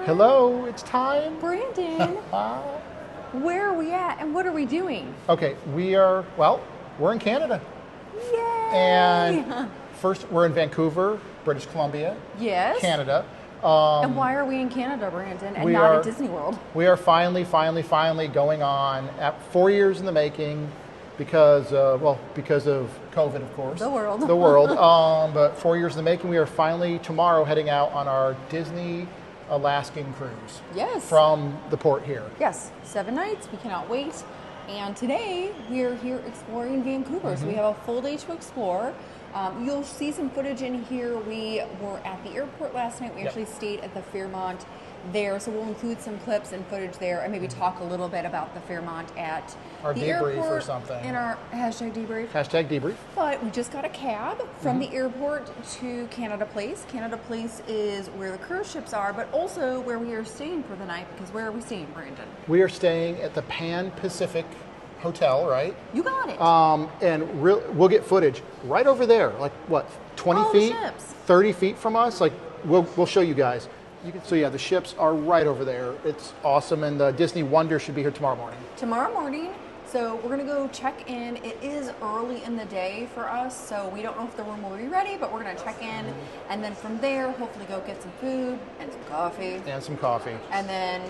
Hello, it's time. Brandon, where are we at and what are we doing? Okay, we're in Canada. Yay! And first, we're in Vancouver, British Columbia. Yes. Canada. And why are we in Canada, Brandon, and not at Disney World? We are finally going on at 4 years in the making because of COVID, of course. The world. The world. But 4 years in the making. We are finally tomorrow heading out on our Disney Alaskan cruise. Yes. From the port here. Yes. 7 nights. We cannot wait. And today we are here exploring Vancouver. So we have a full day to explore. You'll see some footage in here. We were at the airport last night. We actually stayed at the Fairmont there. So we'll include some clips and footage there and maybe talk a little bit about the Fairmont at our the debrief airport or something. In our hashtag debrief. Hashtag debrief. But we just got a cab from the airport to Canada Place. Canada Place is where the cruise ships are, but also where we are staying for the night, because where are we staying, Brandon? We are staying at the Pan Pacific Hotel, right? You got it. And we'll get footage right over there, like what, 20 feet, the ships. 30 feet from us. Like we'll show you guys. So yeah, the ships are right over there. It's awesome, and the Disney Wonder should be here tomorrow morning. Tomorrow morning. So we're gonna go check in. It is early in the day for us, so we don't know if the room will be ready, but we're gonna check in, and then from there, hopefully go get some food and some coffee. And then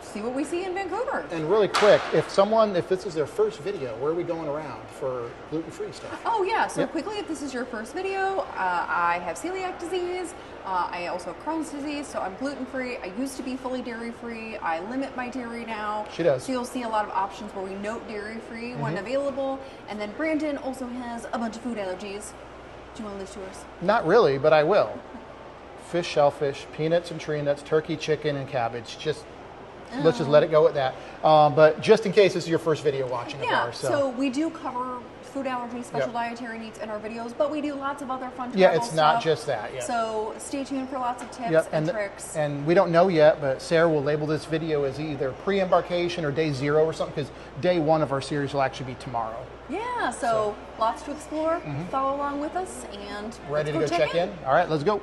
see what we see in Vancouver. And really quick, if this is their first video, where are we going around for gluten-free stuff? Oh yeah, so quickly, if this is your first video, I have celiac disease. I also have Crohn's disease, so I'm gluten-free. I used to be fully dairy-free. I limit my dairy now. She does. So you'll see a lot of options where we note dairy-free when available. And then Brandon also has a bunch of food allergies. Do you want to list yours? Not really, but I will. Fish, shellfish, peanuts and tree nuts, turkey, chicken, and cabbage. Let's just let it go at that. But just in case this is your first video watching of ours. So we do cover food allergy, special dietary needs in our videos, but we do lots of other fun travel Yeah, it's stuff. not just that. Yeah. So stay tuned for lots of tips and tricks. And we don't know yet, but Sarah will label this video as either pre-embarkation or day 0 or something, because day 1 of our series will actually be tomorrow. Yeah, so lots to explore. Follow along with us, and ready to go check in? All right, let's go.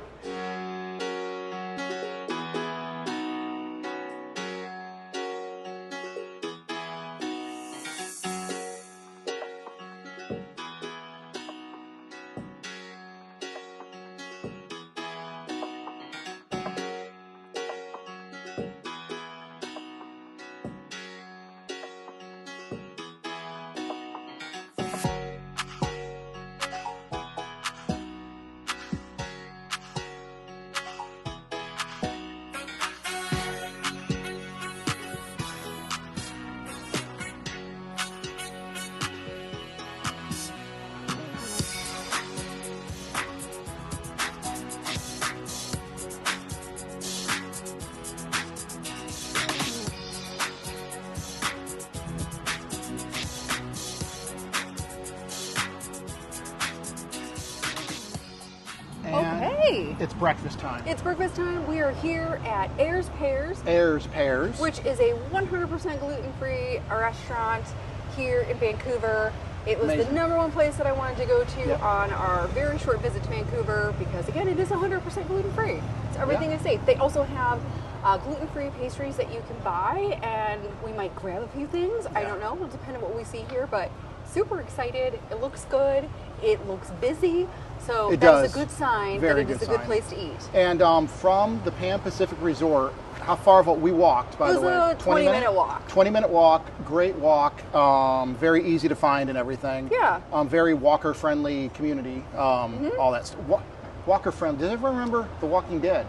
It's breakfast time. It's breakfast time. We are here at Heirs Pears. Heirs Pears. Which is a 100% gluten-free restaurant here in Vancouver. It was the #1 place that I wanted to go to on our very short visit to Vancouver because, again, it is 100% gluten-free. So everything is safe. They also have gluten-free pastries that you can buy, and we might grab a few things. I don't know. It'll depend on what we see here, but super excited. It looks good. It looks busy. So that's a good sign that it is a good place to eat. And from the Pan Pacific Resort, how far we walked, by the way? It was a 20-minute walk. 20-minute walk, great walk, very easy to find and everything. Yeah. Very walker-friendly community, all that stuff. Walker-friendly. Does everyone remember The Walking Dead?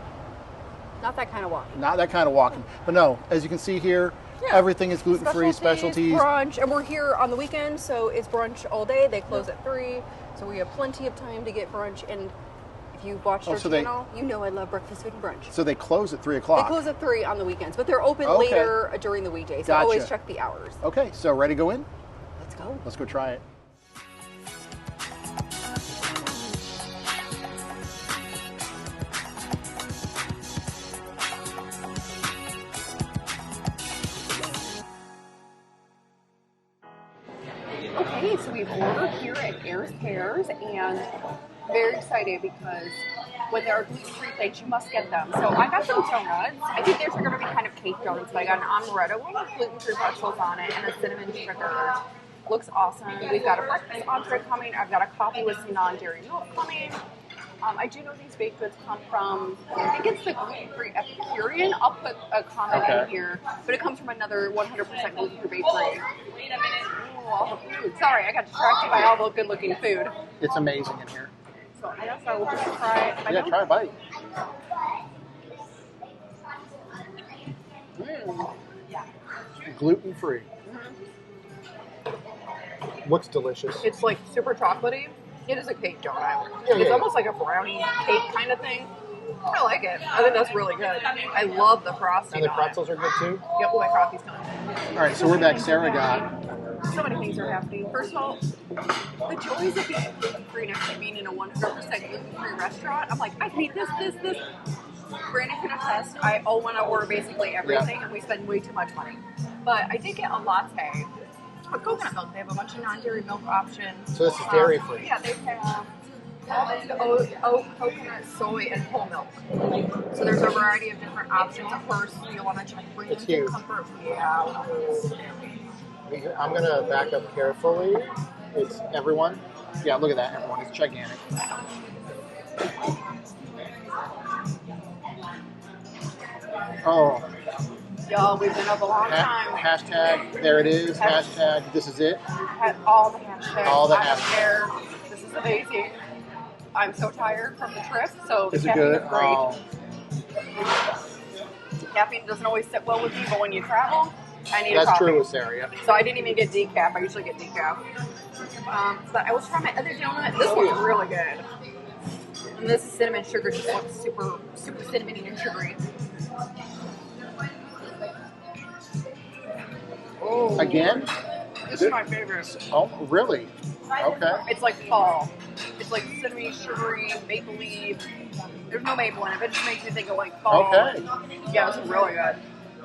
Not that kind of walking. Not that kind of walking. But no, as you can see here, everything is gluten-free, specialties. Brunch, and we're here on the weekend, so it's brunch all day. They close at 3, so we have plenty of time to get brunch. And if you watched our channel, you know I love breakfast, food, and brunch. So they close at 3 o'clock. They close at 3 on the weekends, but they're open later during the weekdays. So always check the hours. Okay, so ready to go in? Let's go. Let's go try it. Okay, so we've ordered here at Heirs Pears, and very excited because when there are gluten-free things, you must get them. So I got some donuts. I think these are going to be kind of cake donuts, but I got an amaretto one with gluten-free pretzels on it and a cinnamon sugar. Looks awesome. We've got a breakfast entree coming. I've got a coffee with some non-dairy milk coming. I do know these baked goods come from, I think it's the gluten-free Epicurean. I'll put a comment in here, but it comes from another 100% gluten-free bakery. Ooh, all the food. Sorry, I got distracted by all the good-looking food. It's amazing in here. So I guess I will just try it. Yeah, try a bite. Gluten-free. Looks delicious. It's like super chocolatey. It is a cake donut. Yeah, it's almost like a brownie cake kind of thing. I like it. I think that's really good. I love the frosting. And the pretzels are good too? Yep, my coffee's coming. All right, so we're back. Sarah got... So many things are happening. First of all, the joys of being gluten-free and actually being in a 100% gluten-free restaurant. I'm like, I hate this. Brandon can attest. I want to order basically everything, and we spend way too much money. But I did get a latte with coconut milk. They have a bunch of non-dairy milk options. So this is dairy-free? Yeah, they have oat, coconut, soy, and whole milk. So there's a variety of different options. Of course, you'll want to check It's huge. comfort. Yeah. I'm going to back up carefully. It's everyone. Yeah, look at that, everyone. It's gigantic. Oh. Y'all, we've been up a long time. Hashtag, there it is. Hashtag, this is it. All the hashtags. All the I don't hashtags. care. This is amazing. I'm so tired from the trip, so the Is it caffeine good? is great. Oh. Caffeine doesn't always sit well with me, but when you travel, I need a That's coffee. true with Sarah, yeah. So I didn't even get decaf. I usually get decaf. But I was trying my other donut. This one's really good. And this cinnamon sugar just looks super, super cinnamony and sugary. Oh. Again? This is my favorite. Oh, really? Okay. It's like fall. It's like cinnamony, sugary, maple leaf. There's no maple in it, but it just makes me think of like fall. Okay. Yeah, this is really good.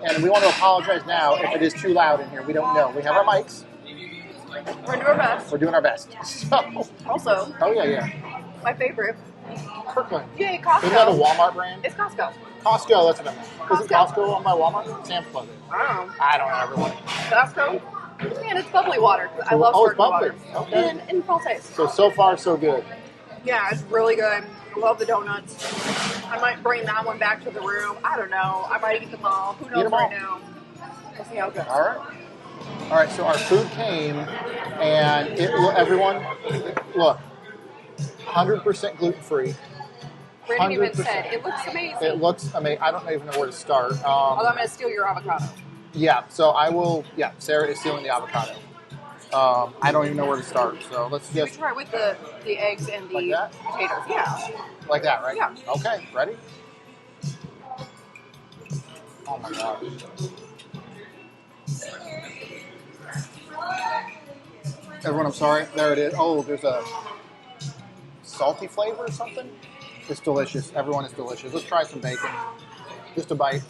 And we want to apologize now if it is too loud in here. We don't know. We have our mics. We're doing our best. We're doing our best. So. Also, Oh, yeah. my favorite. Kirkland. Yay, Costco. Isn't that a Walmart brand? It's Costco. Costco, that's what I meant. Isn't Costco. Costco owned by Walmart? Sam's Club. I don't know. I don't know, everyone. Costco? Man, it's bubbly water. I love oh, it's sparkling bubbly. water. Okay. And fall taste. So far, so good. Yeah, it's really good. I love the donuts. I might bring that one back to the room. I don't know. I might eat them all. Who knows right now? We'll see how it goes. All right, so our food came, and everyone, look, 100% gluten-free. Brandon even 100%. said, it looks amazing. It looks amazing. I don't even know where to start. Although I'm going to steal your avocado. Yeah, so I will, Sarah is stealing the avocado. I don't even know where to start, so let's Should we just... try with the eggs and the Like that? potatoes? Yeah. Like that, right? Yeah. Okay, ready? Oh my gosh. Everyone, I'm sorry. There it is. Oh, there's a salty flavor or something. It's delicious. Everyone, is delicious. Let's try some bacon. Just a bite.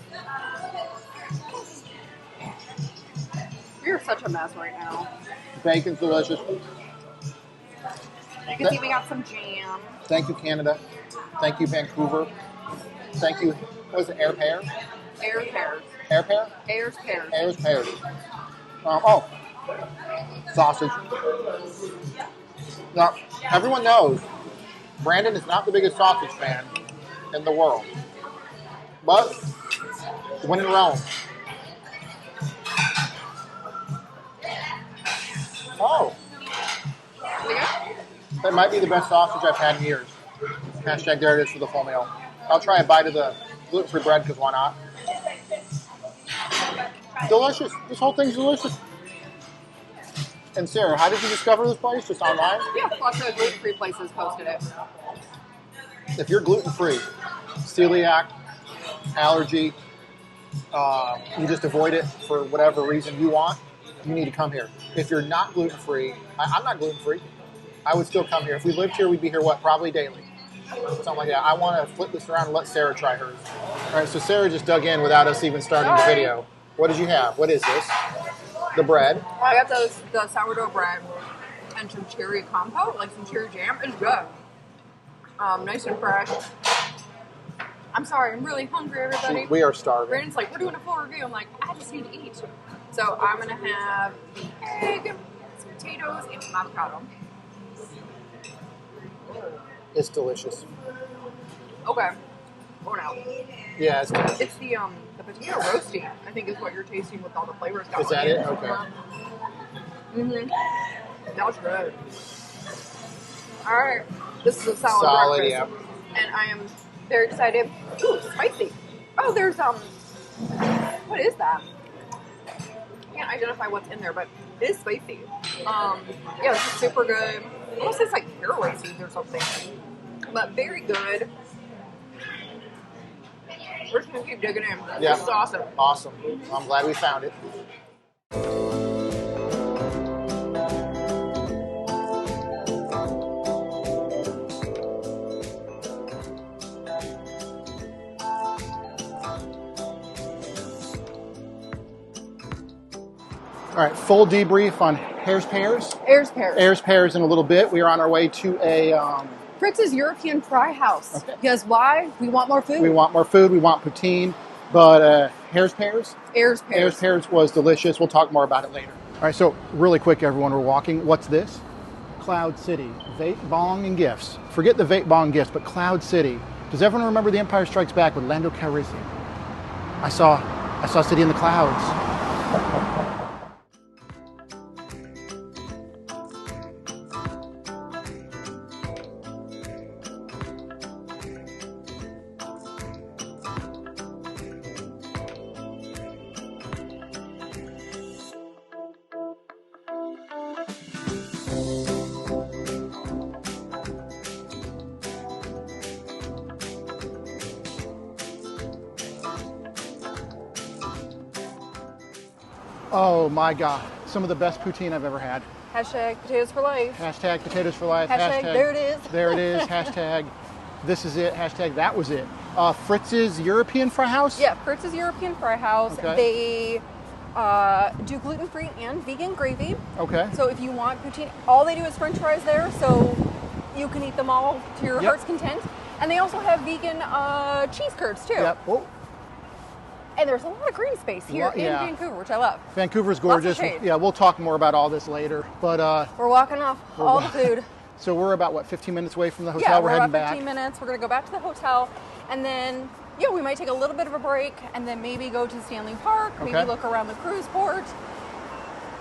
You're such a mess right now. Bacon's delicious. You can see we got some jam. Thank you, Canada. Thank you, Vancouver. Thank you. What is it? Heirs Pears? Heirs Pears. Heirs Pears? Heirs Pears. Heirs Pears. Sausage. Now, everyone knows Brandon is not the biggest sausage fan in the world. But when in Rome. Oh. Yeah. That might be the best sausage I've had in years. Hashtag there it is for the full meal. I'll try a bite of the gluten-free bread because why not? Delicious. This whole thing's delicious. And Sarah, how did you discover this place? Just online? Yeah, lots of gluten-free places posted it. If you're gluten-free, celiac, allergy, you just avoid it for whatever reason you want, you need to come here. If you're not gluten-free, I'm not gluten-free, I would still come here. If we lived here, we'd be here, probably daily. Something like that. I want to flip this around and let Sarah try hers. All right, so Sarah just dug in without us even starting the video. What did you have? What is this? The bread. I got the sourdough bread and some cherry compote, like some cherry jam. It's good. Nice and fresh. sorry. I'm really hungry, everybody. We are starving. Brandon's like, we're doing a full review. I'm like, I just need to eat. So I'm going to have the egg, some potatoes, and some avocado. It's delicious. Okay. Going out. Yeah, it's delicious. It's the potato roasty, I think, is what you're tasting with all the flavors. Is that it? Okay. Mm-hmm. That was good. All right. This is a solid breakfast. Yeah. And I am very excited. Ooh, spicy. Oh, there's, what is that? I can't identify what's in there, but it is spicy. Yeah, this is super good. Almost tastes like caraway seeds or something. But very good. We're just going to keep digging in. Yeah. This is awesome. Awesome. I'm glad we found it. All right, full debrief on Heirs Pears. Heirs Pears. Heirs Pears in a little bit. We are on our way to a... Fritz's European Fry House. Okay. Because why? We want more food. We want more food. We want poutine. But Heirs Pears? Heirs Pears. Heirs Pears was delicious. We'll talk more about it later. All right, so really quick, everyone, we're walking. What's this? Cloud City. Vape, bong, and gifts. Forget the vape, bong, gifts, but Cloud City. Does everyone remember The Empire Strikes Back with Lando Calrissian? I saw City in the Clouds. Oh my God, some of the best poutine I've ever had. Hashtag potatoes for life. Hashtag potatoes for life. Hashtag there it is. There it is. Hashtag this is it. Hashtag that was it. Fritz's European Fry House? Yeah, Fritz's European Fry House. Okay. They do gluten-free and vegan gravy. Okay. So if you want poutine, all they do is french fries there, so you can eat them all to your heart's content. And they also have vegan cheese curds too. Yep. Oh. And there's a lot of green space here in Vancouver, which I love. Vancouver's gorgeous. Yeah, we'll talk more about all this later. But we're walking off all the food. So we're about, what, 15 minutes away from the hotel? Yeah, we're heading about back. 15 minutes. We're going to go back to the hotel. And then, yeah, we might take a little bit of a break and then maybe go to Stanley Park, maybe look around the cruise port.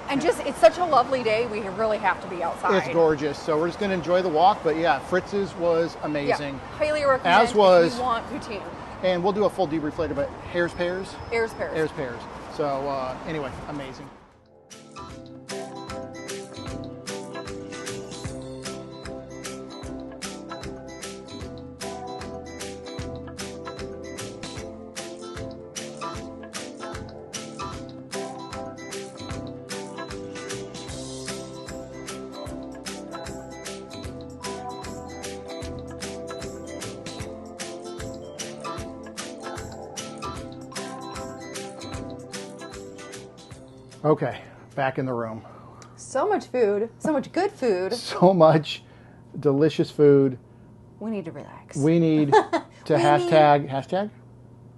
And just, it's such a lovely day. We really have to be outside. It's gorgeous. So we're just going to enjoy the walk. But yeah, Fritz's was amazing. Yeah, highly recommend as was, if you want poutine. And we'll do a full debrief later, but Heirs Pears? Heirs Pears. Heirs Pears. So anyway, amazing. Okay, back in the room. So much food, so much good food. So much delicious food. We need to relax. We need to hashtag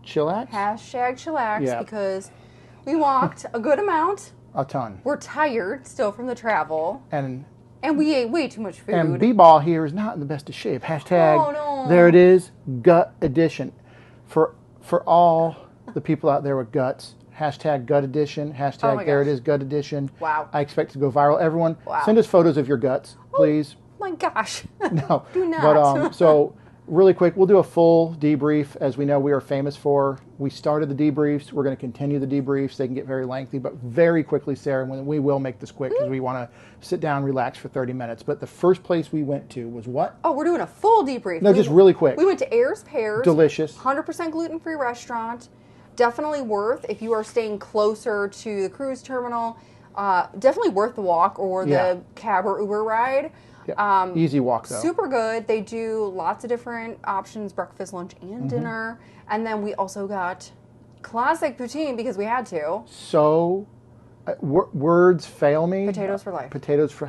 chillax? Hashtag chillax because we walked a good amount. A ton. We're tired still from the travel. And we ate way too much food. And B-Ball here is not in the best of shape. Hashtag, oh, no. There it is, gut edition. For all the people out there with guts, hashtag gut edition, hashtag there it is, gut edition. Wow. I expect to go viral. Everyone, send us photos of your guts, please. Oh my gosh. No. Do not. But, so really quick, we'll do a full debrief, as we know we are famous for. We started the debriefs. We're going to continue the debriefs. They can get very lengthy, but very quickly, Sarah, we will make this quick because we want to sit down and relax for 30 minutes. But the first place we went to was what? Oh, we're doing a full debrief. No, just really quick. We went to Heirs Pears. Delicious. 100% gluten-free restaurant. Definitely worth, if you are staying closer to the cruise terminal, definitely worth the walk or the cab or Uber ride. Yep. Easy walk, though. Super good. They do lots of different options, breakfast, lunch, and dinner. And then we also got classic poutine because we had to. So, words fail me. Potatoes for life. Potatoes for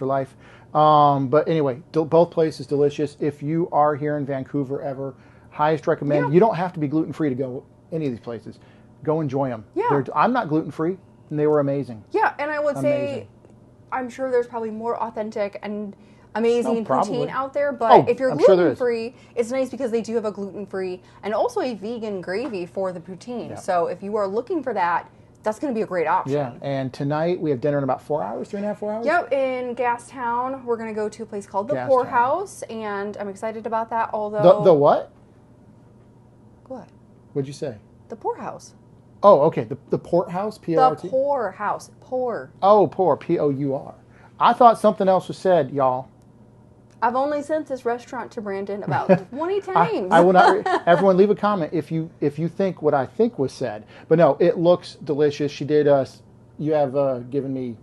life. But anyway, both places delicious. If you are here in Vancouver ever, highest recommend. Yeah. You don't have to be gluten-free to go any of these places. Go enjoy them. Yeah. I'm not gluten-free, and they were amazing. Yeah, and I would say, I'm sure there's probably more authentic and amazing poutine out there, but if you're gluten-free, it's nice because they do have a gluten-free and also a vegan gravy for the poutine. Yeah. So if you are looking for that, that's going to be a great option. Yeah, and tonight we have dinner in about 4 hours, 3.5, 4 hours? Yep, in Gastown. We're going to go to a place called the Pourhouse, and I'm excited about that, although... The what? What? What'd you say? The Pourhouse. Oh, okay, the Pourhouse, P-O-R-T? The Pourhouse, pour. Oh, pour, P-O-U-R. I thought something else was said, y'all. I've only sent this restaurant to Brandon about 20 times. I will not. Everyone, leave a comment if you think what I think was said. But no, it looks delicious. She did. You have given me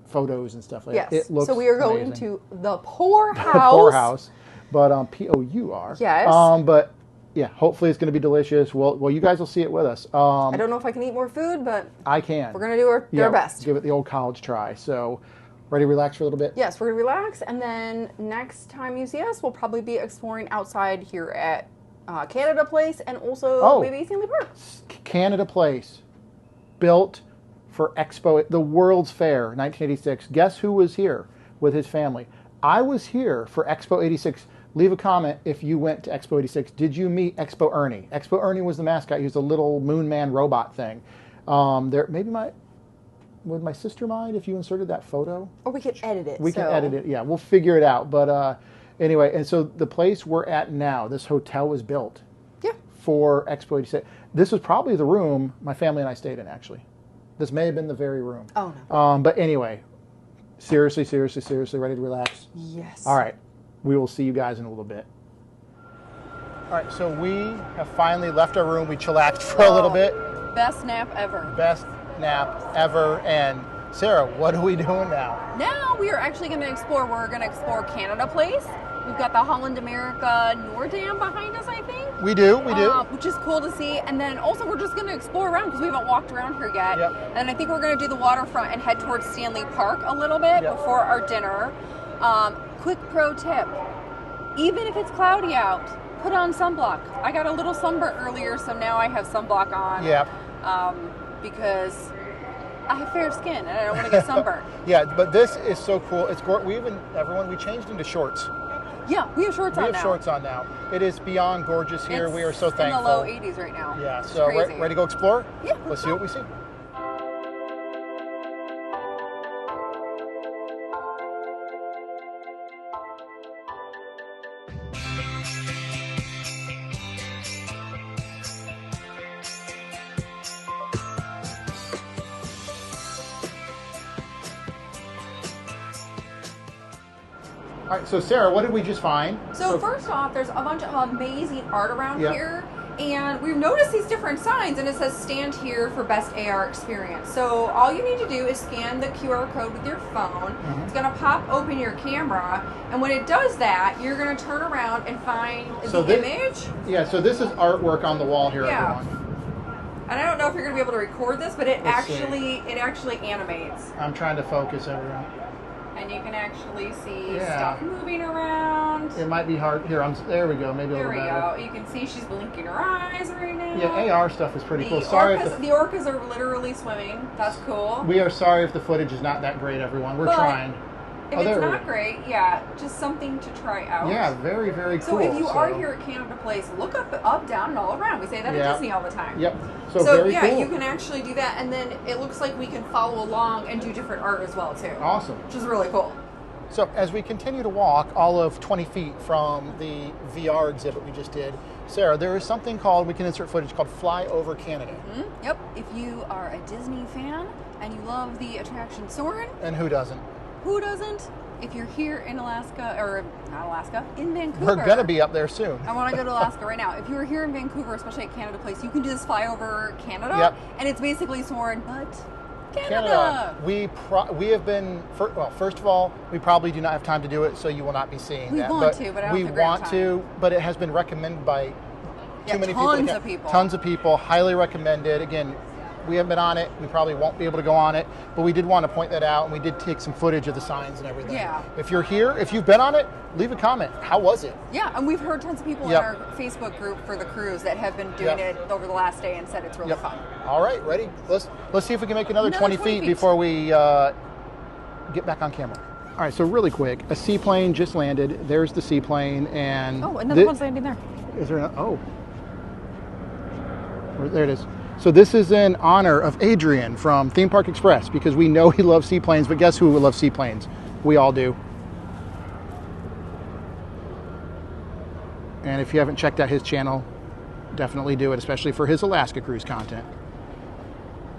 photos and stuff like that. Yes. It looks so we are going amazing. to the Pourhouse. Pourhouse, but P-O-U-R. Yes. But yeah, hopefully it's going to be delicious. Well, you guys will see it with us. I don't know if I can eat more food, but I can. We're going to do our best. Give it the old college try. So. Ready to relax for a little bit? Yes, we're going to relax, and then next time you see us, we'll probably be exploring outside here at Canada Place and also maybe Stanley Park. Canada Place, built for Expo, the World's Fair, 1986. Guess who was here with his family? I was here for Expo 86. Leave a comment if you went to Expo 86. Did you meet Expo Ernie? Expo Ernie was the mascot. He was a little moon man robot thing. Would my sister mind if you inserted that photo? Or we could edit it. We can edit it, yeah. We'll figure it out. But anyway, and so the place we're at now, this hotel was built for Expo 86. This was probably the room my family and I stayed in, actually. This may have been the very room. Oh, no. But anyway, seriously, ready to relax? Yes. All right. We will see you guys in a little bit. All right, so we have finally left our room. We chillaxed for a little bit. Best nap ever. Best nap ever. And Sarah, what are we doing now? Now we are actually going to explore. We're going to explore Canada Place. We've got the Holland America Noordam behind us, I think. We do. Which is cool to see. And then also we're just going to explore around because we haven't walked around here yet. Yep. And I think we're going to do the waterfront and head towards Stanley Park a little bit before our dinner. Quick pro tip. Even if it's cloudy out, put on sunblock. I got a little sunburn earlier, so now I have sunblock on. Yeah. Because I have fair skin and I don't want to get sunburned. Yeah, but this is so cool. It's we changed into shorts. Yeah, we have shorts on now. We have shorts on now. It is beyond gorgeous here. We are so thankful. It's in the low 80s right now. Yeah, so ready to go explore? Yeah. Let's see what we see. All right, so Sarah, what did we just find? So first off, there's a bunch of amazing art around here, and we've noticed these different signs, and it says stand here for best AR experience. So all you need to do is scan the QR code with your phone. It's going to pop open your camera, and when it does that, you're going to turn around and find the image. Yeah, so this is artwork on the wall here, everyone. And I don't know if you're going to be able to record this, but it actually animates. I'm trying to focus, everyone. And you can actually see stuff moving around. It might be hard. Here, there we go. Maybe a little better. There we go. You can see she's blinking her eyes right now. Yeah, AR stuff is pretty cool. The orcas are literally swimming. That's cool. We are sorry if the footage is not that great, everyone. We're trying. If it's not great, just something to try out. Yeah, very, very cool. So if you are here at Canada Place, look up, down, and all around. We say that at Disney all the time. Yep. So very cool. you can actually do that, and then it looks like we can follow along and do different art as well, too. Awesome. Which is really cool. So as we continue to walk all of 20 feet from the VR exhibit we just did, Sarah, there is something called, we can insert footage, called Fly Over Canada. Mm-hmm. Yep. If you are a Disney fan and you love the attraction Soarin'. And who doesn't? Who doesn't? If you're here in Alaska, or not Alaska, in Vancouver. We're going to be up there soon. I want to go to Alaska right now. If you were here in Vancouver, especially at Canada Place, you can do this Fly Over Canada. And it's basically Soarin', but Canada. We have been, first of all, we probably do not have time to do it, so you will not be seeing that. We want to, but I don't we have the want to, but it has been recommended by too many people. Tons of people. Tons of people. Highly recommended. Again, We haven't been on it. We probably won't be able to go on it, but we did want to point that out, and we did take some footage of the signs and everything. Yeah. If you're here, if you've been on it, leave a comment. How was it? Yeah, and we've heard tons of people in our Facebook group for the cruise that have been doing it over the last day and said it's really fun. All right, ready? Let's see if we can make another 20 feet before we get back on camera. All right, so really quick, a seaplane just landed. There's the seaplane, and another one's landing there. Is there? There it is. So this is in honor of Adrian from Theme Park Express, because we know he loves seaplanes, but guess who loves seaplanes? We all do. And if you haven't checked out his channel, definitely do it, especially for his Alaska cruise content.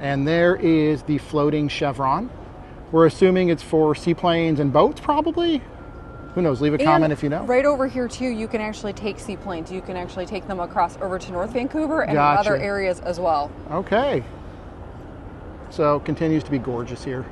And there is the floating chevron. We're assuming it's for seaplanes and boats, probably. Who knows? Leave a comment if you know. Right over here, too, you can actually take seaplanes. You can actually take them across over to North Vancouver and other areas as well. Okay. So, continues to be gorgeous here.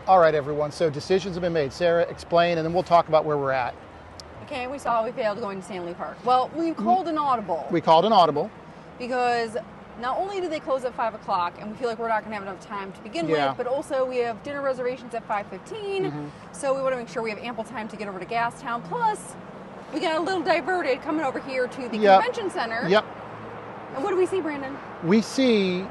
All right, everyone, so decisions have been made. Sarah, explain, and then we'll talk about where we're at. Okay, we failed going to Stanley Park. Well, we called an audible. We called an audible. Because not only do they close at 5 o'clock, and we feel like we're not going to have enough time to begin with, but also we have dinner reservations at 5:15, so we want to make sure we have ample time to get over to Gastown. Plus, we got a little diverted coming over here to the convention center. Yep. And what do we see, Brandon? We see...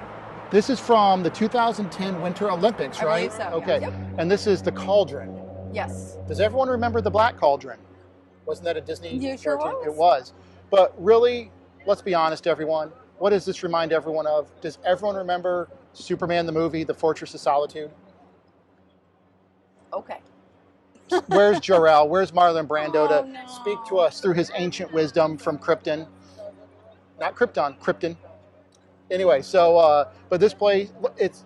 This is from the 2010 Winter Olympics, right? I believe so. Okay. Yep. And this is the cauldron. Yes. Does everyone remember the Black Cauldron? Wasn't that a Disney cartoon? Sure was. It was. But really, let's be honest, everyone. What does this remind everyone of? Does everyone remember Superman the movie, The Fortress of Solitude? Okay. Where's Jor-El? Where's Marlon Brando to speak to us through his ancient wisdom from Krypton? Not Krypton, Krypton. Anyway, so, but this place, it's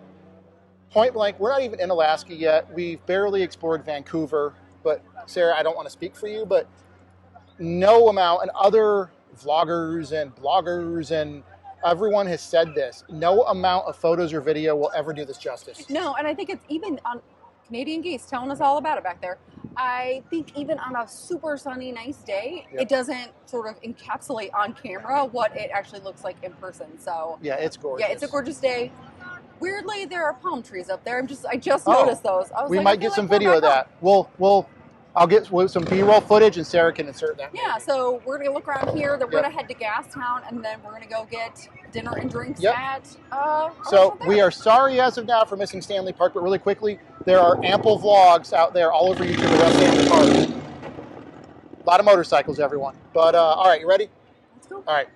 point blank. We're not even in Alaska yet. We've barely explored Vancouver. But, Sarah, I don't want to speak for you, but no amount, and other vloggers and bloggers and everyone has said this, no amount of photos or video will ever do this justice. No, and I think it's even on Canadian Geese telling us all about it back there. I think even on a super sunny, nice day, it doesn't sort of encapsulate on camera what it actually looks like in person. So yeah, it's gorgeous. Yeah, it's a gorgeous day. Weirdly, there are palm trees up there. I just noticed those. I was we might get some video of that. I'll get some B-roll footage, and Sarah can insert that. Yeah, so we're going to look around here. Then we're going to head to Gastown, and then we're going to go get dinner and drinks at... so we are sorry as of now for missing Stanley Park, but really quickly, there are ample vlogs out there all over YouTube of Stanley Park. A lot of motorcycles, everyone. But, all right, you ready? Let's go. All right.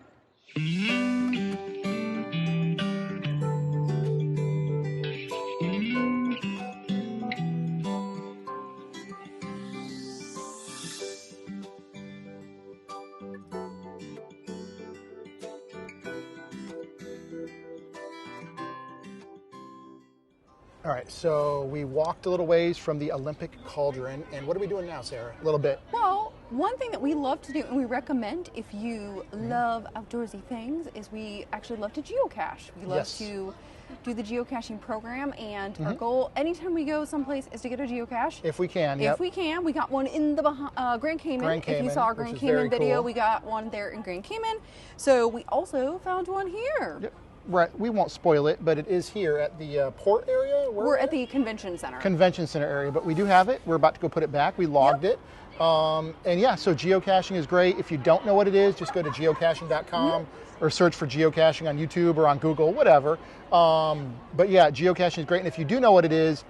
All right, so we walked a little ways from the Olympic Cauldron, and what are we doing now, Sarah? A little bit. Well, one thing that we love to do, and we recommend if you love outdoorsy things, is we actually love to geocache. We love to do the geocaching program, and our goal anytime we go someplace is to get a geocache. If we can, If we can. We got one in the Grand Cayman. If you saw our Grand Cayman video, we got one there in Grand Cayman. So we also found one here. Yep. Right, we won't spoil it, but it is here at the port area. We're at the convention center. Convention center area, but we do have it. We're about to go put it back. We logged it. And yeah, so geocaching is great. If you don't know what it is, just go to geocaching.com or search for geocaching on YouTube or on Google, whatever. But yeah, geocaching is great. And if you do know what it is,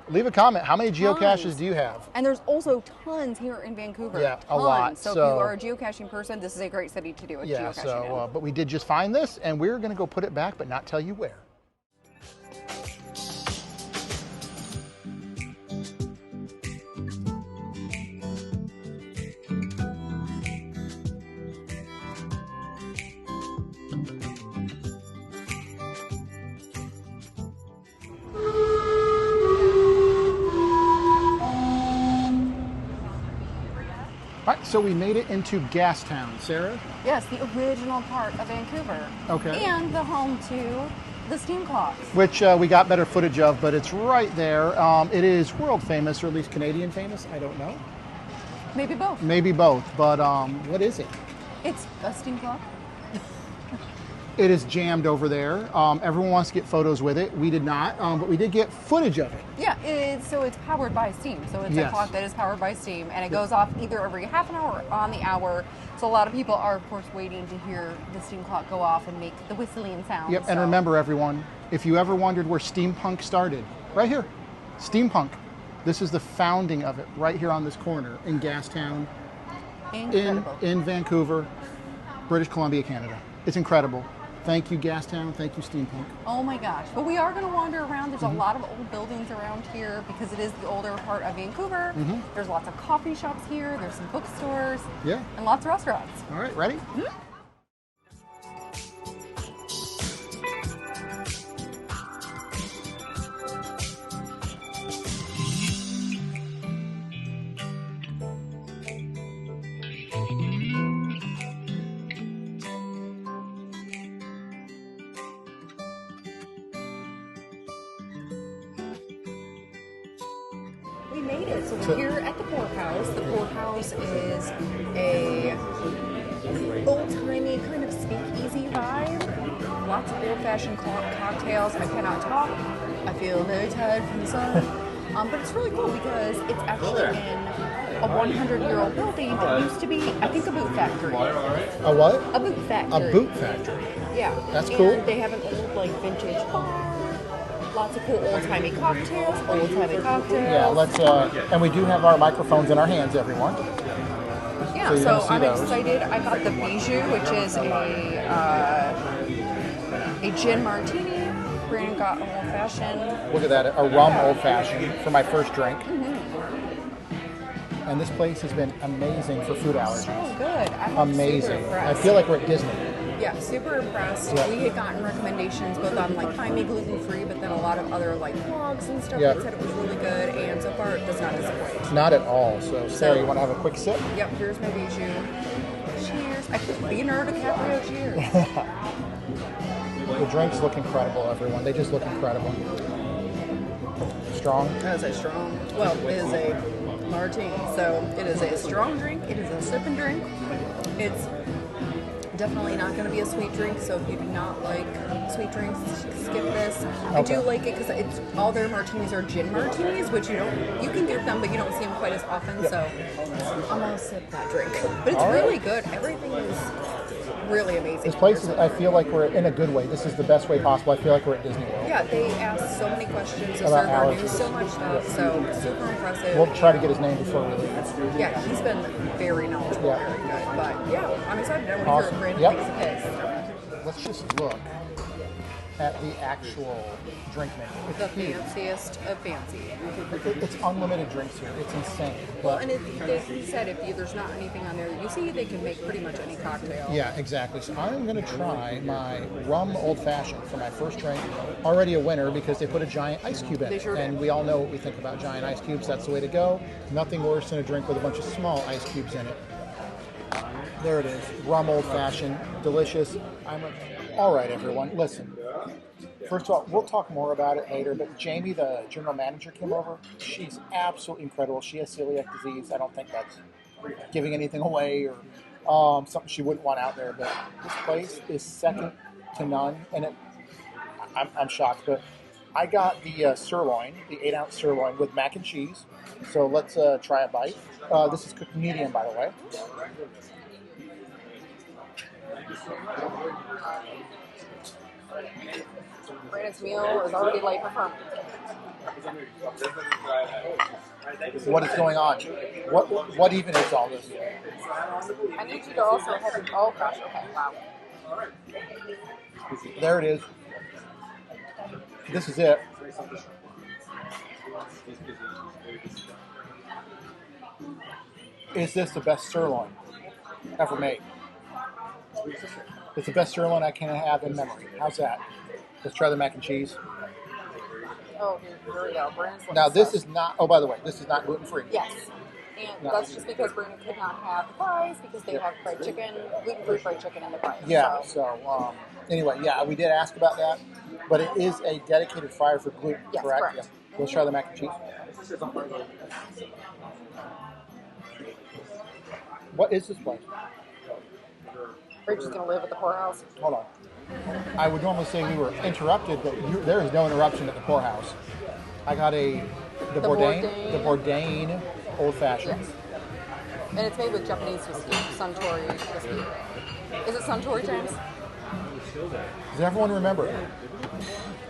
leave a comment. How many geocaches do you have? And there's also tons here in Vancouver. Yeah, a lot. So if you are a geocaching person, this is a great city to do a geocaching in. But we did just find this, and we're going to go put it back, but not tell you where. so we made it into Gastown, Sarah. Yes, the original part of Vancouver. Okay. And the home to the steam clocks. Which we got better footage of, but it's right there. It is world famous, or at least Canadian famous. I don't know. Maybe both. Maybe both, but what is it? It's a steam clock. It is jammed over there. Everyone wants to get photos with it. We did not, but we did get footage of it. Yeah, so it's powered by steam. So it's Yes. a clock that is powered by steam, and it goes off either every half an hour or on the hour. So a lot of people are, of course, waiting to hear the steam clock go off and make the whistling sound. Yep, and remember, everyone, if you ever wondered where steampunk started, right here, steampunk. This is the founding of it, right here on this corner in Gastown, in Vancouver, British Columbia, Canada. It's incredible. Thank you, Gastown. Thank you, steampunk. Oh my gosh. But we are going to wander around. There's a lot of old buildings around here because it is the older part of Vancouver. There's lots of coffee shops here. There's some bookstores. Yeah. And lots of restaurants. All right, ready? We made it. So we're here at the Pourhouse. The Pourhouse is a old-timey kind of speakeasy vibe. Lots of old-fashioned cocktails. I cannot talk. I feel very tired from the sun. But it's really cool because it's actually in a 100-year-old building that used to be, I think, a boot factory. A what? A boot factory. A boot factory. Yeah. That's cool. And they have an old, like, vintage bar. Lots of cool old-timey cocktails. Yeah, let's, and we do have our microphones in our hands, everyone. Yeah, so I'm excited. I got the Bijou, which is a gin martini. Brandon got an old-fashioned. Look at that, a rum old-fashioned for my first drink. And this place has been amazing for food allergies. So good. I'm Amazing. super impressed. I feel like we're at Disney. Yeah, super impressed. Yep. We had gotten recommendations both on like Find Me Gluten Free, but then a lot of other like blogs and stuff Yep. that said it was really good, and so far it does not disappoint. Not at all. So, Sarah, you want to have a quick sip? Yep, here's my Bijou. Cheers. Leonardo DiCaprio, cheers. The drinks look incredible, everyone. They just look incredible. Strong? That is a strong, well, it is a martini, so it is a strong drink. It is a sip and drink. It's definitely not going to be a sweet drink, so if you do not like sweet drinks, skip this. Okay. I do like it because it's all their martinis are gin martinis, which you can get them, but you don't see them quite as often. Yep. So I'm gonna sip that drink. But it's really good. Everything is really amazing. This place, I feel like we're in a good way. This is the best way possible. I feel like we're at Disney World. Yeah, they ask so many questions. The About server allergies. knew so much stuff, so super impressive. We'll try to get his name before we leave. Yeah, he's been very knowledgeable, Yeah. very good. But yeah, I'm excited. I want to Awesome. hear what Brandon Yep. thinks of his. Let's just look at the actual drink menu. The It's huge. fanciest of fancy. It's unlimited drinks here. It's insane. Well, But and he said if there's not anything on there that you see, they can make pretty much any cocktail. yeah, exactly. So I'm going to try my rum old fashioned for my first drink. Already a winner because they put a giant ice cube in They it. sure And did. we all know what we think about giant ice cubes. That's the way to go. Nothing worse than a drink with a bunch of small ice cubes in it. There it is. Rum old fashioned. Delicious. All right, everyone. Listen. First of all, we'll talk more about it later, but Jamie, the general manager, came over. She's absolutely incredible. She has celiac disease. I don't think that's giving anything away or something she wouldn't want out there, but this place is second to none, and I'm shocked. But I got the sirloin, the 8-ounce sirloin with mac and cheese, so let's try a bite. This is cooked medium, by the way. Brandon's meal is already late for ferment. What is going on? What even is all this? I need you to also have your, oh gosh, okay, wow. There it is. This is it. Is this the best sirloin ever made? It's the best sirloin I can have in memory. How's that? Let's try the mac and cheese. Oh, here we go. Brandon's Now this is not. Oh, by the way, this is not gluten free. Yes. And that's just because Brandon could not have the fries because they have fried chicken, gluten-free fried chicken in the fries. Yeah. So anyway, yeah, we did ask about that, but it is a dedicated fryer for gluten. Yes, correct? correct. Yeah. Let's try the mac and cheese. What is this place? We're just going to live at the Pourhouse. Hold on. I would normally say we were interrupted, but there is no interruption at the Pourhouse. I got the Bourdain old fashioned. Yes. And it's made with Japanese whiskey, Suntory whiskey. Is it Suntory, James? Does everyone remember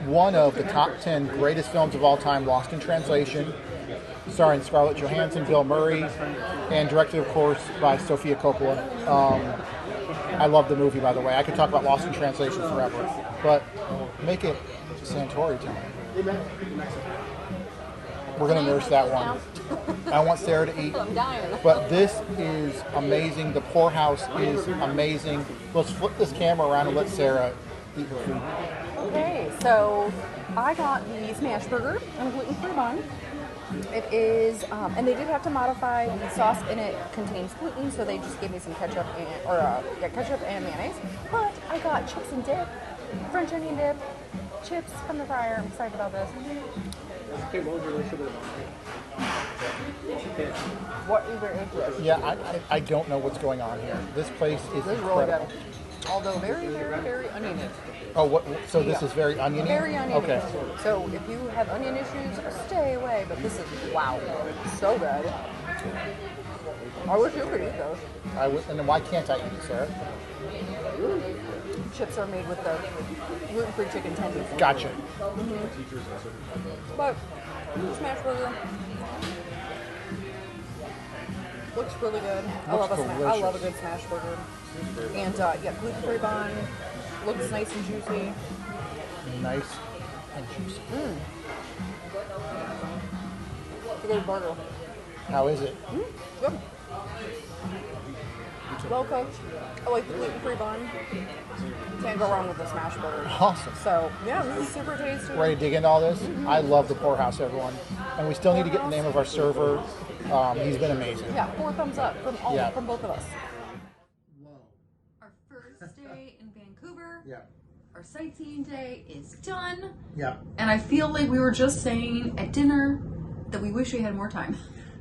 one of the top 10 greatest films of all time, Lost in Translation, starring Scarlett Johansson, Bill Murray, and directed, of course, by Sofia Coppola. I love the movie, by the way. I could talk about Lost in Translation forever, but make it Santori time. We're going to nurse that one. I want Sarah to eat. I'm dying. But this is amazing. The Pourhouse is amazing. Let's flip this camera around and let Sarah eat her food. Okay, so I got the smash burger and a gluten-free bun. It is, and they did have to modify the sauce in it contains gluten, so they just gave me some ketchup and mayonnaise. But I got chips and dip, French onion dip, chips from the fryer. I'm excited about this. Okay, what was your relationship with What either is this? Yeah, I don't know what's going on here. This place is This is really incredible. good. Although very, very, very oniony. Oh, what? So this Yeah. is very oniony? Very oniony. Okay. So if you have onion issues, stay away. But this is, wow, so good. I wish you could eat those. I would, and then why can't I eat it, Sarah? Chips are made with the gluten-free chicken tenders. Gotcha. But smash burger looks really good. I love a good smash burger. And yeah, gluten-free bun looks nice and juicy. Nice and juicy. It's a good burger. How is it? Good. Well cooked. I like the gluten-free bun. Can't go wrong with the smash burger. Awesome. So yeah, this is super tasty. Ready to dig into all this? I love the Pourhouse, everyone. And we still need to get the name of our server. He's been amazing. Yeah, 4 thumbs up from both of us. Our first day in Vancouver, Yeah. our sightseeing day is done. Yeah. And I feel like we were just saying at dinner that we wish we had more time.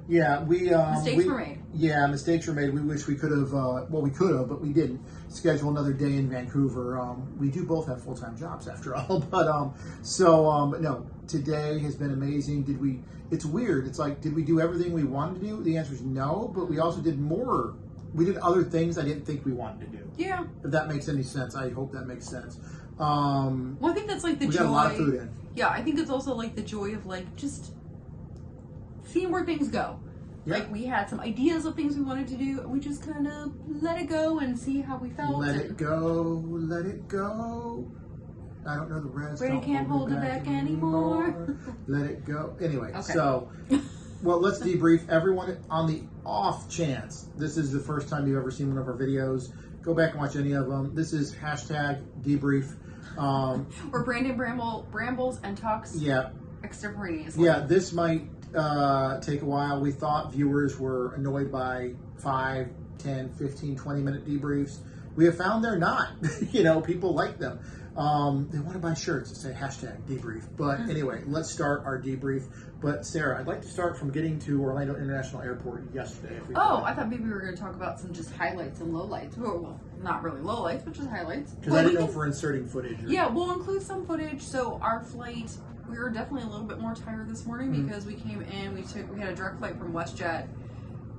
Yeah, Mistakes were made. Yeah, mistakes were made. We wish we could have. We could have, but we didn't schedule another day in Vancouver. We do both have full-time jobs, after all. But no, today has been amazing. Did we? It's weird. It's like, did we do everything we wanted to do? The answer is no. But we also did more. We did other things I didn't think we wanted to do. Yeah. If that makes any sense, I hope that makes sense. Well, I think that's like the we joy. got a lot of food in. Yeah, I think it's also like the joy of like just seeing where things go. Yeah. Like we had some ideas of things we wanted to do, and we just kind of let it go and see how we felt. Let it go, let it go. I don't know the rest. Brady Don't can't hold it back anymore. Let it go. Anyway, Okay. so, well, let's debrief. Everyone, on the off chance this is the first time you've ever seen one of our videos, go back and watch any of them. This is #Debrief. Or Brandon Brambles and talks extemporaneously. Yeah, this might take a while. We thought viewers were annoyed by 5, 10, 15, 20-minute debriefs. We have found they're not. People like them. They want to buy shirts that say #Debrief. But anyway, let's start our debrief. But Sarah, I'd like to start from getting to Orlando International Airport yesterday. If we could. I thought maybe we were going to talk about some just highlights and lowlights. Well, not really lowlights, but just highlights. Because I didn't know if we're inserting footage. Yeah, we'll include some footage. So our flight, we were definitely a little bit more tired this morning because we came in, we had a direct flight from WestJet.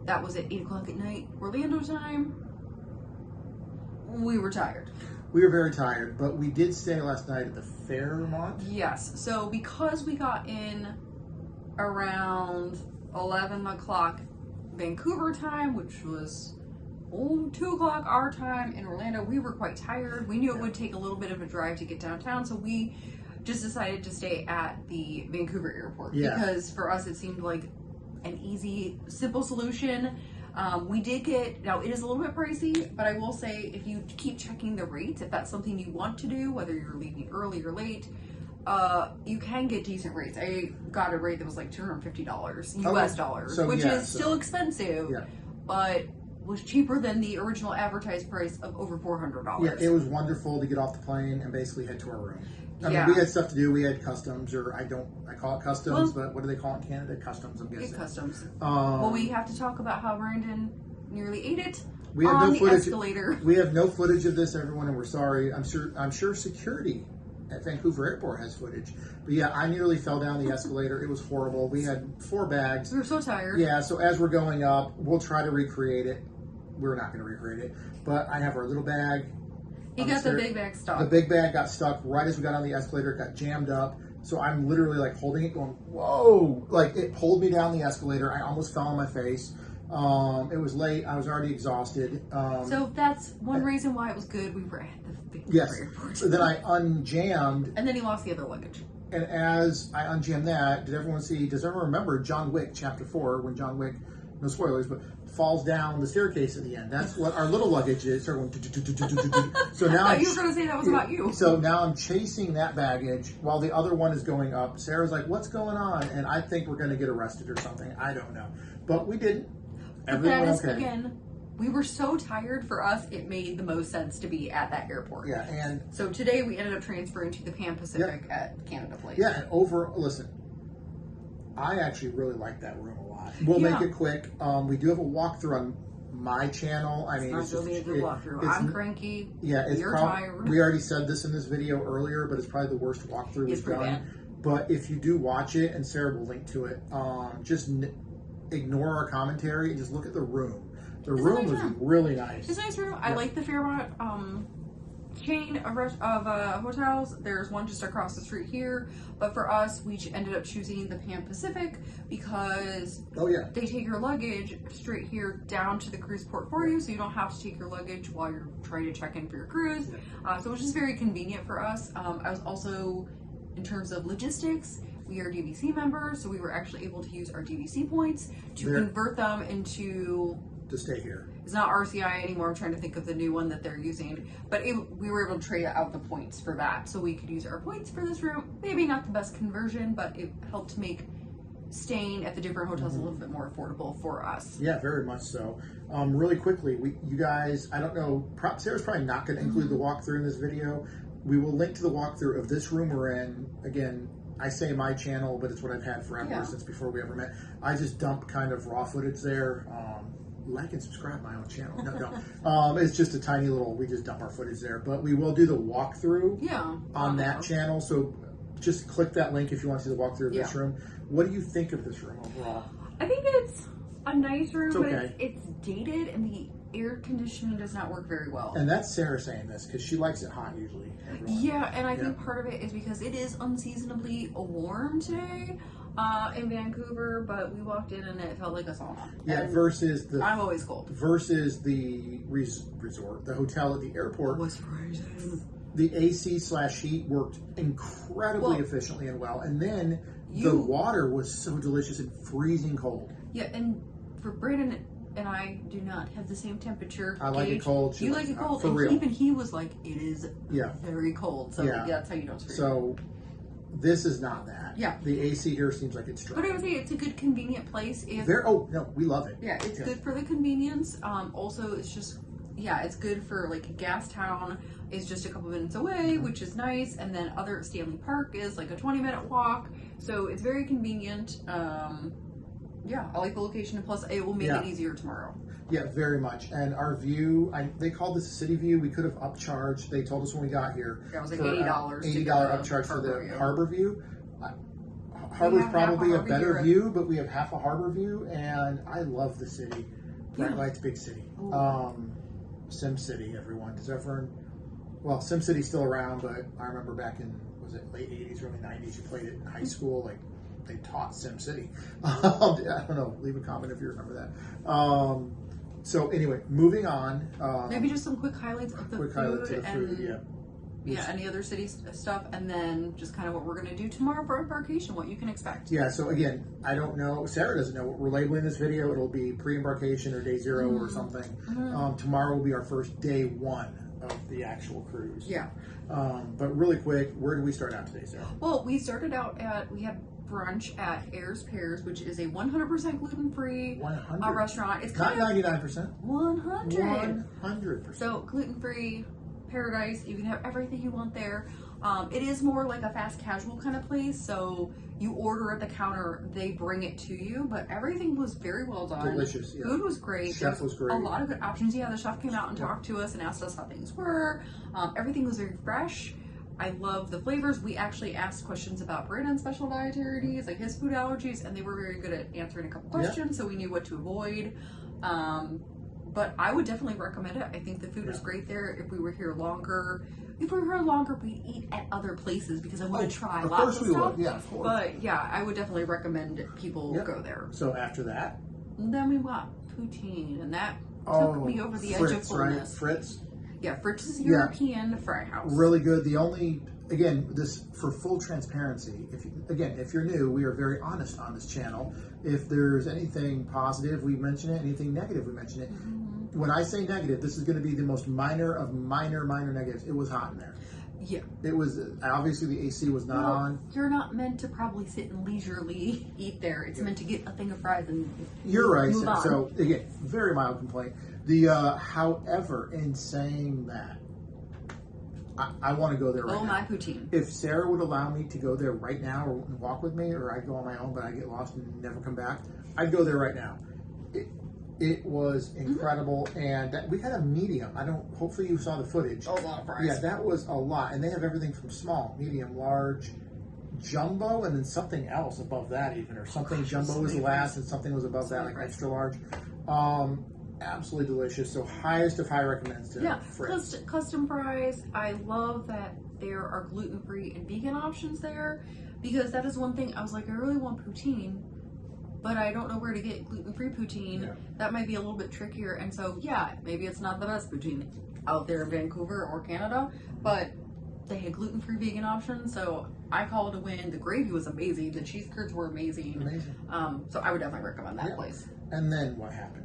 That was at 8 o'clock at night, Orlando time. We were tired. We were very tired, but we did stay last night at the Fairmont. Yes. So because we got in around 11 o'clock Vancouver time, which was 2 o'clock our time in Orlando, we were quite tired. We knew it would take a little bit of a drive to get downtown, so we just decided to stay at the Vancouver airport because for us it seemed like an easy, simple solution. We did get, now it is a little bit pricey, but I will say if you keep checking the rates, if that's something you want to do, whether you're leaving early or late, you can get decent rates. I got a rate that was like $250 US Okay. dollars, So, which yeah, is still expensive, Yeah. but was cheaper than the original advertised price of over $400. Yeah, it was wonderful to get off the plane and basically head to our room. I Yeah. mean, we had stuff to do. We had customs, or I call it customs, but what do they call it in Canada? Customs, I'm guessing. Customs. Well, we have to talk about how Brandon nearly ate it We have on no the footage. escalator. We have no footage of this, everyone, and we're sorry. I'm sure security at Vancouver Airport has footage. But yeah, I nearly fell down the escalator. It was horrible. We had 4 bags. We were so tired. Yeah, so as we're going up, we'll try to recreate it. We're not going to recreate it, but I have our little bag. He got the big bag stuck. The big bag got stuck right as we got on the escalator. It got jammed up. So I'm literally like holding it, going, whoa! Like it pulled me down the escalator. I almost fell on my face. It was late. I was already exhausted. So that's one reason why it was good. We were at the Vancouver Yes. airport. So then I unjammed, And then he lost the other luggage. and as I unjammed that, does everyone remember John Wick Chapter 4 when John Wick, no spoilers, but falls down the staircase at the end? That's what our little luggage is. So now I thought you were going to say that was about you. So now I'm chasing that baggage while the other one is going up. Sarah's like, what's going on? And I think we're going to get arrested or something. I don't know. But we didn't. Everything That went is, okay. again, we were so tired. For us, it made the most sense to be at that airport. Yeah, and So today we ended up transferring to the Pan Pacific at Canada Place. yeah, and listen, I actually really like that room a lot. We'll make it quick. We do have a walkthrough on my channel. I mean, It's not going to be a good walkthrough. I'm cranky. Yeah, You're tired. We already said this in this video earlier, but it's probably the worst walkthrough we've pretty done. bad. But if you do watch it, and Sarah will link to it, just ignore our commentary and just look at the room. The room was really nice. It's a nice room. I like the Fairmont chain of hotels. There's one just across the street here, but for us, we ended up choosing the Pan Pacific because they take your luggage straight here down to the cruise port for you, so you don't have to take your luggage while you're trying to check in for your cruise. So it was just very convenient for us. I was also, in terms of logistics, we are DVC members, so we were actually able to use our DVC points to convert them into... to stay here. It's not RCI anymore. I'm trying to think of the new one that they're using. But we were able to trade out the points for that. So we could use our points for this room. Maybe not the best conversion, but it helped make staying at the different hotels a little bit more affordable for us. Yeah, very much so. Really quickly, you guys, I don't know, Sarah's probably not going to include the walkthrough in this video. We will link to the walkthrough of this room we're in. Again, I say my channel, but it's what I've had forever since before we ever met. I just dump kind of raw footage there. Like and subscribe my own channel. No. It's just a tiny little, we just dump our footage there. But we will do the walkthrough on that channel. So just click that link if you want to see the walkthrough of this room. What do you think of this room overall? I think it's a nice room, okay. but it's dated and the air conditioning does not work very well. And that's Sarah saying this because she likes it hot usually. Everyone. Yeah, and I think part of it is because it is unseasonably warm today in Vancouver, but we walked in and it felt like a sauna. Yeah, and versus the... I'm always cold. Versus the resort, the hotel at the airport. Was freezing. The AC/heat worked incredibly efficiently and well. And then the water was so delicious and freezing cold. Yeah, and for Brandon and I do not have the same temperature. I like it cold. You like it cold. For and real. Even he was like, it is very cold. So that's how you don't scream. So this is not that. Yeah. The AC here seems like it's dry. But I would say it's a good convenient place. If we love it. Yeah, it's good for the convenience. Also, it's just, it's good for like Gastown is just a couple minutes away, which is nice. And then other Stanley Park is like a 20-minute walk. So it's very convenient. I like the location, and plus it will make it easier tomorrow. Yeah, very much. And our view, they called this a city view. We could have upcharged. They told us when we got here. Yeah, it was like for, $80. $80 upcharge for the harbor view. Harbor's have probably a harbor better view, but we have half a harbor view, and I love the city. Bright Lights, big city. Sim City, everyone. Does everyone... Well, Sim City's still around, but I remember back in, was it late 80s, early 90s, you played it in high school, like they taught Sim City. I don't know. Leave a comment if you remember that. So anyway, moving on. Maybe just some quick highlights of the food. Any other city stuff, and then just kind of what we're going to do tomorrow for embarkation, what you can expect. Yeah, so again, I don't know. Sarah doesn't know what we're labeling this video. It'll be pre-embarkation or day 0 or something. Tomorrow will be our first day 1 of the actual cruise. Yeah. But really quick, where did we start out today, Sarah? Well, we started out we had brunch at Heirs Pears, which is a 100% gluten-free 100 restaurant. It's not kind of 99%. 100. 100%. So gluten-free paradise. You can have everything you want there. It is more like a fast casual kind of place. So you order at the counter, they bring it to you. But everything was very well done. Delicious. Yeah. Food was great. Chef was great. A lot of good options. Yeah, the chef came out and talked to us and asked us how things were. Everything was very fresh. I love the flavors. We actually asked questions about Brandon's special dietary needs, like his food allergies, and they were very good at answering a couple questions, so we knew what to avoid. But I would definitely recommend it. I think the food was great there. If we were here longer, we'd eat at other places because I want to try lots of stuff. Yeah, of course. But yeah, I would definitely recommend people go there. So after that, And then we got Poutine, and that took me over the edge of fullness. Right? Fritz. Yeah, Fritz's European Fry House. Really good. The only, again, this for full transparency, if you're new, we are very honest on this channel. If there's anything positive, we mention it. Anything negative, we mention it. Mm-hmm. When I say negative, this is going to be the most minor of minor negatives. It was hot in there. Yeah. It was, obviously the AC was not on. You're not meant to probably sit and leisurely eat there. It's meant to get a thing of fries and You're right. move on. So again, very mild complaint. However, in saying that, I want to go there right now. my poutine. If Sarah would allow me to go there right now or walk with me, or I'd go on my own, but I get lost and never come back, I'd go there right now. It was incredible, and we had a medium. Hopefully you saw the footage. A lot of fries. Yeah, that was a lot, and they have everything from small, medium, large, jumbo, and then something else above that even, or something jumbo was the last, and something was above that, like extra large. Absolutely delicious. So highest of high recommends to Fritz. Custom fries. I love that there are gluten-free and vegan options there, because that is one thing I was like, I really want poutine, but I don't know where to get gluten-free poutine. Yeah. That might be a little bit trickier, and so maybe it's not the best poutine out there in Vancouver or Canada, but they had gluten-free vegan options, so I call it a win. The gravy was amazing. The cheese curds were amazing. So I would definitely recommend that place. And then what happened?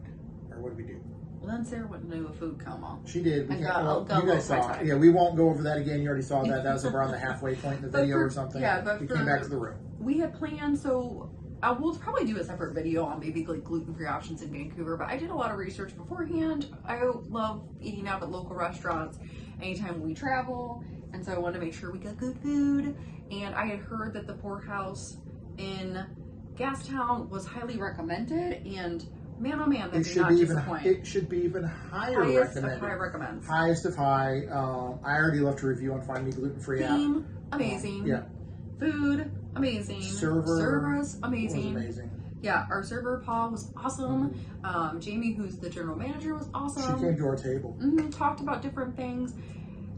Or what did we do? Well, then Sarah went into a food coma. She did. You guys saw it. Yeah, we won't go over that again. You already saw that. That was around the halfway point in the video or something. Yeah, but we came back to the room. We had planned, so we'll probably do a separate video on maybe like gluten-free options in Vancouver, but I did a lot of research beforehand. I love eating out at local restaurants anytime we travel, and so I wanted to make sure we got good food. And I had heard that the Pourhouse in Gastown was highly recommended, and man, oh man, that did not disappoint. It should be even higher recommended. High recommends. Highest of high. I already left a review on Find Me Gluten Free app. Theme, amazing. Yeah. Food, amazing. Servers, amazing. Was amazing. Yeah, our server, Paul, was awesome. Jamie, who's the general manager, was awesome. She came to our table. Talked about different things.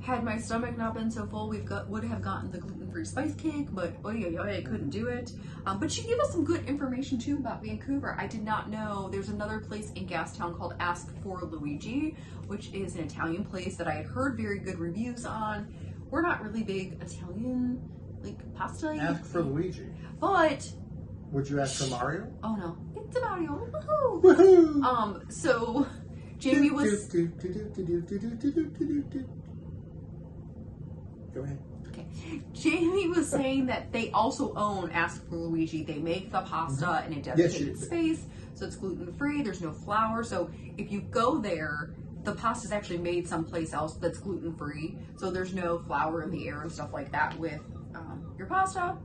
Had my stomach not been so full, would have gotten the gluten-free spice cake, but I couldn't do it. But she gave us some good information too about Vancouver. I did not know there's another place in Gastown called Ask for Luigi, which is an Italian place that I had heard very good reviews on. We're not really big Italian pasta. Ask for Luigi. But would you ask for Mario? Oh no, it's a Mario. Woohoo! Woohoo! So Jamie was. Go ahead. Okay. Jamie was saying that they also own Ask for Luigi. They make the pasta in a dedicated space, so it's gluten-free. There's no flour. So if you go there, the pasta is actually made someplace else that's gluten-free. So there's no flour in the air and stuff like that with your pasta.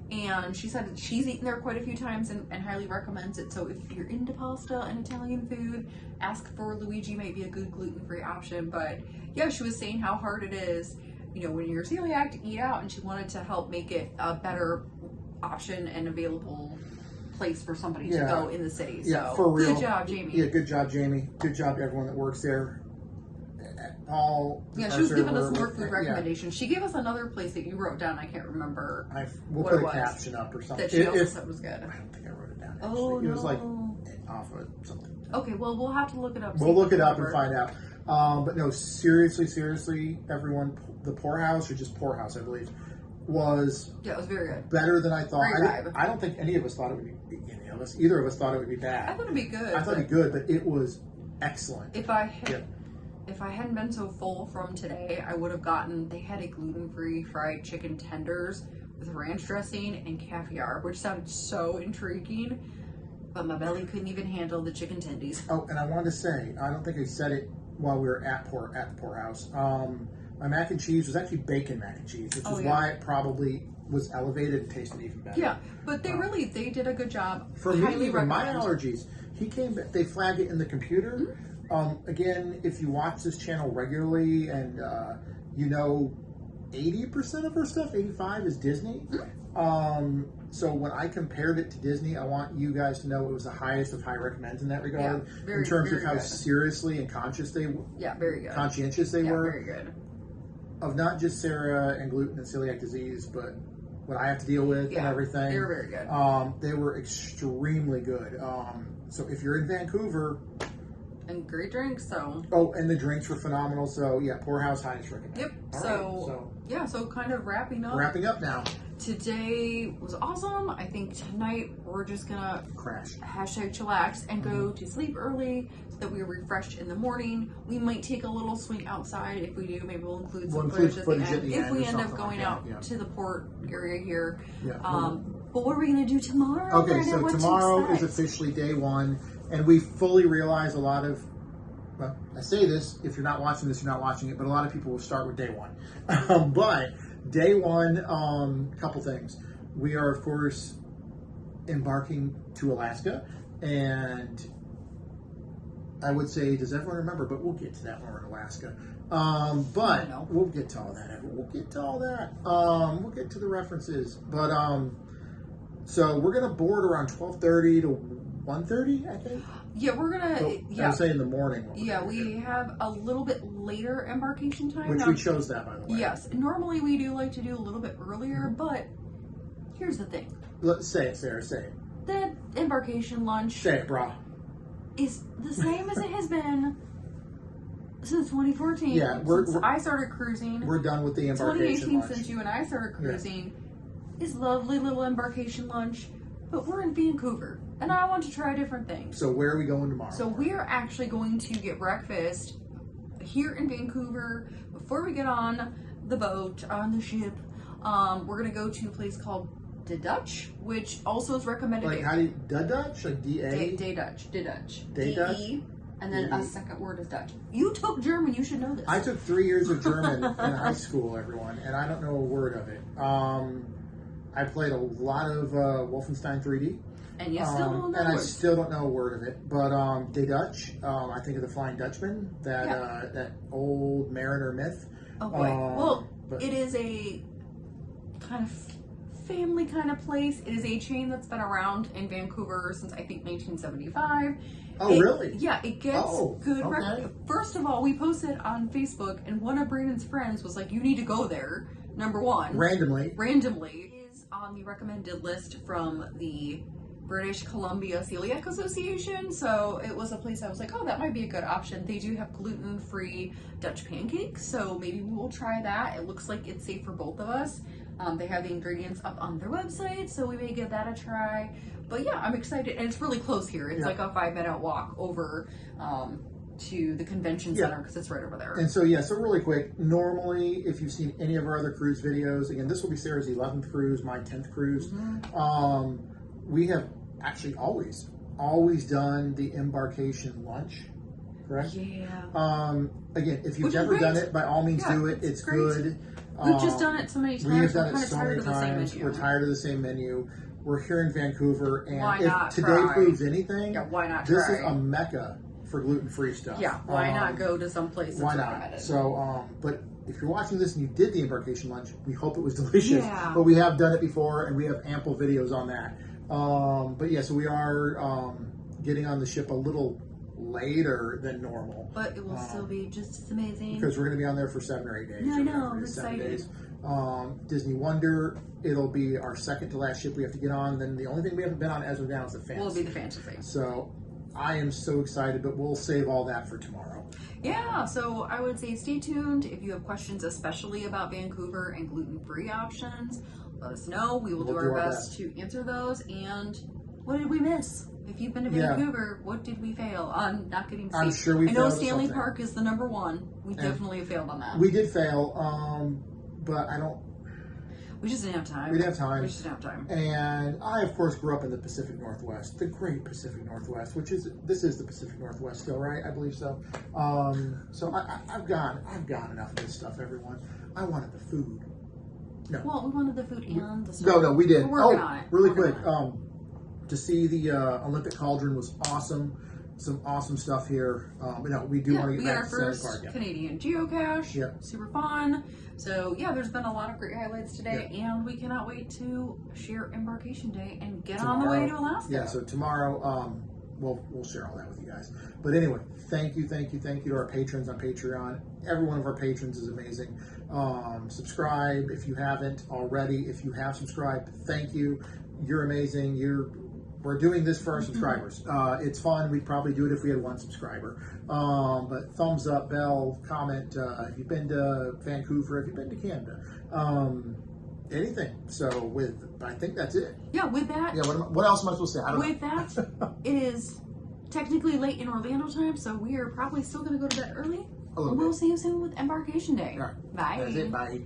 And she said that she's eaten there quite a few times and highly recommends it. So if you're into pasta and Italian food, Ask for Luigi might be a good gluten-free option. But yeah, she was saying how hard it is, when you're celiac, to eat out, and she wanted to help make it a better option and available place for somebody to go in the city. Yeah, so for real. Good job, Jamie. Yeah, good job, Jamie. Good job to everyone that works there. Paul. Yeah, she was giving us more food recommendations. She gave us another place that you wrote down. I can't remember. We'll put a caption up or something. That she also said was good. I don't think I wrote it down. Actually. Oh, no. It was like off of something. Okay, well, we'll have to look it up. We'll look it up and find out. But no, seriously, everyone, the Pourhouse, or just Pourhouse, I believe, was it was very good. Better than I thought. Great I don't think any of us thought it would be, either of us thought it would be bad. I thought it'd be good. I thought it'd be good, but it was excellent. If I had, if I hadn't been so full from today, I would have gotten, they had a gluten-free fried chicken tenders with ranch dressing and caviar, which sounded so intriguing, but my belly couldn't even handle the chicken tendies. Oh, and I wanted to say, I don't think I said it while we were at the Pourhouse. My mac and cheese was actually bacon mac and cheese, which is why it probably was elevated and tasted even better. Yeah, but they did a good job. For me, even my allergies, they flag it in the computer. Again, if you watch this channel regularly and you know 80% of our stuff, 85 is Disney. So when I compared it to Disney, I want you guys to know it was the highest of high recommends in that regard, in terms of how seriously and conscientious they were. Very good. Of not just Sarah and gluten and celiac disease, but what I have to deal with and everything. They were very good. They were extremely good. So if you're in Vancouver, and great drinks, so. Oh, and the drinks were phenomenal. So yeah, Pourhouse highest recommend. Yep. So kind of wrapping up now. Today was awesome. I think tonight we're just gonna crash. #chillax and go to sleep early so that we're refreshed in the morning. We might take a little swing outside. If we do, maybe we'll include some footage at the end. If we end up going out to the port area here. Yeah. But what are we gonna do tomorrow? Okay, so tomorrow is officially day one, and we fully realize a lot of. Well, I say this, if you're not watching this, you're not watching it, but a lot of people will start with day one. But day one, couple things. We are, of course, embarking to Alaska, and I would say, does everyone remember? But we'll get to that when we're in Alaska. But we'll get to all that. We'll get to all that. We'll get to the references. But so we're gonna board around 12:30 to 1:30, I think. Yeah, we're gonna. I would say in the morning. Yeah, we have a little bit later embarkation time. Which we chose that, by the way. Yes, normally we do like to do a little bit earlier, but here's the thing. Let's say it, Sarah. Say it. The embarkation lunch. Say it, brah. Is the same as it has been since 2014. Yeah, since I started cruising. We're done with the embarkation 2018 lunch. Since you and I started cruising. Is lovely little embarkation lunch, but we're in Vancouver. And I want to try different things. So where are we going tomorrow? So we're actually going to get breakfast here in Vancouver before we get on the boat, on the ship. We're going to go to a place called De Dutch, which also is recommended. Like how do you, De Dutch? Like D-A? De Dutch. De Dutch. De Dutch? D-E, and then a second word is Dutch. You took German, you should know this. I took 3 years of German in high school, everyone, and I don't know a word of it. I played a lot of Wolfenstein 3D. And you still don't know. And I still don't know a word of it. But De Dutch, I think of the Flying Dutchman, that old mariner myth. Oh boy. It is a kind of family kind of place. It is a chain that's been around in Vancouver since I think 1975. Oh, really? Yeah, it gets good. First of all, we posted on Facebook, and one of Brandon's friends was like, "You need to go there." Number one, randomly is on the recommended list from the British Columbia Celiac Association, so it was a place I was like, oh, that might be a good option. They do have gluten-free Dutch pancakes, so maybe we will try that. It looks like it's safe for both of us. They have the ingredients up on their website, so we may give that a try. But yeah, I'm excited, and it's really close here. It's like a 5-minute walk over to the convention center because it's right over there. And so so really quick, normally if you've seen any of our other cruise videos, again, this will be Sarah's 11th cruise, my 10th cruise. We have actually always done the embarkation lunch, correct? Yeah. Again, if you've never done it, by all means do it. It's good. We've just done it so many times. We have done it so many times. We're tired of the same menu. We're here in Vancouver, and if today proves anything, why not this is a mecca for gluten-free stuff. Yeah, why not go to some place that's recommended? So, but if you're watching this and you did the embarkation lunch, we hope it was delicious. Yeah. But we have done it before, and we have ample videos on that. But yeah, so we are getting on the ship a little later than normal. But it will still be just as amazing. Because we're going to be on there for 7 or 8 days. I know, I'm excited. Disney Wonder, it'll be our second to last ship we have to get on. Then the only thing we haven't been on as of now is the Fantasy. Will be the Fantasy. So I am so excited, but we'll save all that for tomorrow. Yeah, so I would say stay tuned. If you have questions, especially about Vancouver and gluten-free options, let us know. We will do our best to answer those. And what did we miss? If you've been to Yeah. Vancouver, what did we fail on not getting to see? I'm sure we I know failed at Stanley something. Park is the number one. We definitely failed on that. We did fail, but I don't. We just didn't have time. We didn't have time. We just didn't have time. And I, of course, grew up in the Pacific Northwest, the great Pacific Northwest, this is the Pacific Northwest still, right? I believe so. So I've gone enough of this stuff, everyone. I wanted the food. No. Well, we wanted the food and the No, we did. We're working on it. Really We're quick. working on To see the Olympic Cauldron was awesome. Some awesome stuff here. We do want to we get had back our to Stanley first Park. Yeah. Canadian geocache. Yeah. Super fun. So yeah, there's been a lot of great highlights today, and we cannot wait to share Embarkation Day and get on the way to Alaska. Yeah, so tomorrow, we'll share all that with you guys. But anyway, thank you to our patrons on Patreon. Every one of our patrons is amazing. Subscribe if you haven't already. If you have subscribed, thank you. You're amazing. We're doing this for our subscribers. It's fun. We'd probably do it if we had one subscriber. But thumbs up, bell, comment. If you've been to Vancouver, if you've been to Canada, anything. So I think that's it. Yeah, with that. Yeah. What else am I supposed to say? I don't know. With that, it is technically late in Orlando time, so we are probably still going to go to bed early. A little We'll bit. see you soon with Embarkation Day. All right. Bye. That's it. Bye.